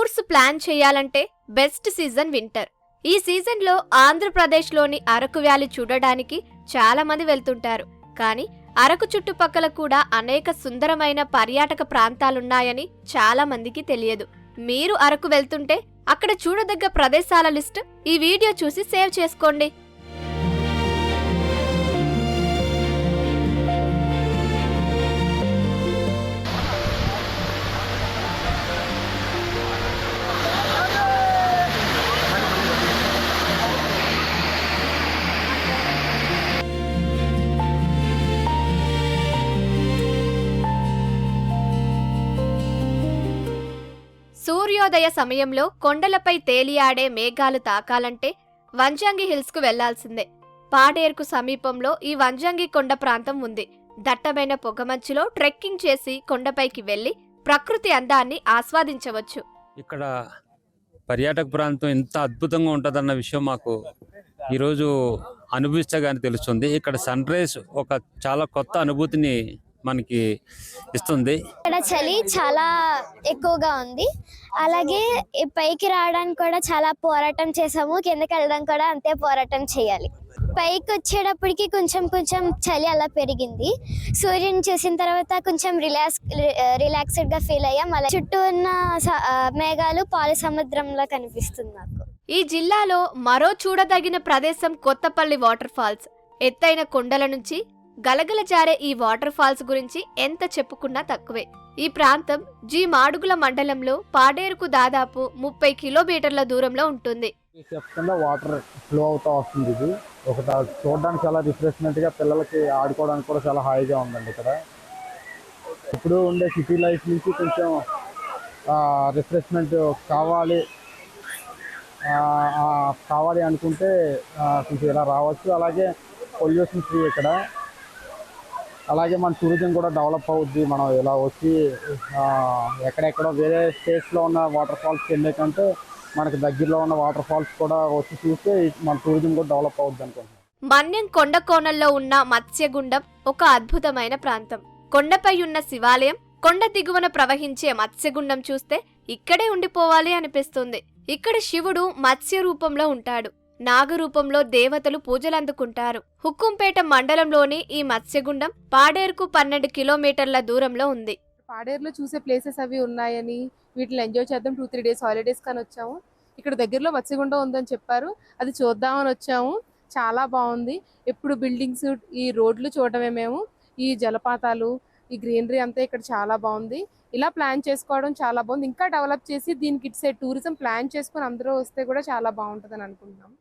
Tours plan చేయాలంటే best season winter. ఈ సీజన్లో ఆంధ్రప్రదేశ్లోని అరకు వ్యాలీ చూడడానికి చాలా మంది వెళ్తుంటారు. కానీ అరకు చుట్టుపక్కల కూడా అనేక సుందరమైన పర్యాటక ప్రాంతాలున్నాయని చాలా మందికి తెలియదు. మీరు అరకు వెళ్తుంటే అక్కడ చూడదగ్గ ప్రదేశాల లిస్ట్ ఈ వీడియో చూసి సేవ్ చేసుకోండి. సూర్యోదయ సమయంలో కొండలపై తేలియాడే మేఘాలు తాకాలంటే వంజంగి హిల్స్ కు వెళ్లాల్సిందే. పాడేరుకు సమీపంలో ఈ వంజంగి కొండ ప్రాంతం ఉంది. దట్టమైన పొగమంచులో ట్రెక్కింగ్ చేసి కొండపైకి వెళ్లి ప్రకృతి అందాన్ని ఆస్వాదించవచ్చు. ఇక్కడ పర్యాటక ప్రాంతం ఎంత అద్భుతంగా ఉంటుందన్న విషయం మాకు ఈరోజు అనుభవిస్తగానే తెలుస్తుంది. ఇక్కడ సన్ రైజ్ ఒక చాలా కొత్త అనుభూతిని మనకి ఇస్తుంది. ఇక్కడ చలి చాలా ఎక్కువగా ఉంది. అలాగే పైకి రావడానికి కూడా చాలా పోరాటం చేసాము. కిందకి వెళ్ళడానికి కూడా అంతే పోరాటం చేయాలి. పైకి వచ్చేటప్పటికి కొంచెం చలి అలా పెరిగింది. సూర్యుని చూసిన తర్వాత కొంచెం రిలాక్స్డ్ గా ఫీల్ అయ్యాం. అలా చుట్టూ ఉన్న మేఘాలు పాలు సముద్రంలో కనిపిస్తుంది నాకు. ఈ జిల్లాలో మరో చూడదగిన ప్రదేశం కొత్తపల్లి వాటర్ ఫాల్స్. ఎత్తైన కొండల నుంచి గలగల జారే ఈ వాటర్ ఫాల్స్ గురించి ఎంత చెప్పుకున్నా తక్కువే. ఈ ప్రాంతం మాడుగుల మండలంలో పాడేరుకు దాదాపు 30 కిలోమీటర్ల దూరంలో ఉంటుంది. వాటర్ ఫ్లో అవుతా వస్తుంది. ఇది ఒక చూడడానికి చాలా రిఫ్రెష్మెంట్ గా, పిల్లలకి ఆడుకోవడానికి కూడా చాలా హాయిగా ఉందండి. ఇక్కడ ఇప్పుడు ఉండే సిటీ లైఫ్ నుంచి కొంచెం రిఫ్రెష్మెంట్ కావాలి అనుకుంటే కొంచెం ఇలా రావచ్చు. అలాగే పొల్యూషన్ ఫ్రీ ఇక్కడ. అలాగే మన టూరిజం కూడా డెవలప్ అవుద్ది. మనం ఇలా వచ్చి ఎక్కడెక్కడో వేరే స్టేట్స్లో ఉన్న వాటర్ ఫాల్స్కి వెళ్ళే కంటే మనకు దగ్గరలో ఉన్న వాటర్ ఫాల్స్ కూడా వచ్చి చూస్తే మన టూరిజం కూడా డెవలప్ అవుద్ది అనుకుంటున్నాం. మన్యం కొండ కోణంలో ఉన్న మత్స్యగుండం ఒక అద్భుతమైన ప్రాంతం. కొండపై ఉన్న శివాలయం, కొండ దిగువన ప్రవహించే మత్స్యగుండం చూస్తే ఇక్కడే ఉండిపోవాలి అనిపిస్తుంది. ఇక్కడ శివుడు మత్స్య రూపంలో ఉంటాడు. నాగరూపంలో దేవతలు పూజలందుకుంటారు. హుక్కుంపేట మండలంలోని ఈ మత్స్యగుండం పాడేరుకు 12 కిలోమీటర్ల దూరంలో ఉంది. పాడేరులో చూసే ప్లేసెస్ అవి ఉన్నాయని వీటిని ఎంజాయ్ చేద్దాం 2-3 డేస్ హాలిడేస్ కానీ వచ్చాము. ఇక్కడ దగ్గరలో మత్స్యగుండం ఉందని చెప్పారు, అది చూద్దామని వచ్చాము. చాలా బాగుంది. ఎప్పుడు బిల్డింగ్స్, ఈ రోడ్లు చూడడమే మేము. ఈ జలపాతాలు, ఈ గ్రీనరీ అంతా ఇక్కడ చాలా బాగుంది. ఇలా ప్లాన్ చేసుకోవడం చాలా బాగుంది. ఇంకా డెవలప్ చేసి దీనికి ఇటు సైడ్ టూరిజం ప్లాన్ చేసుకుని అందరూ వస్తే కూడా చాలా బాగుంటుందని అనుకుంటున్నాం.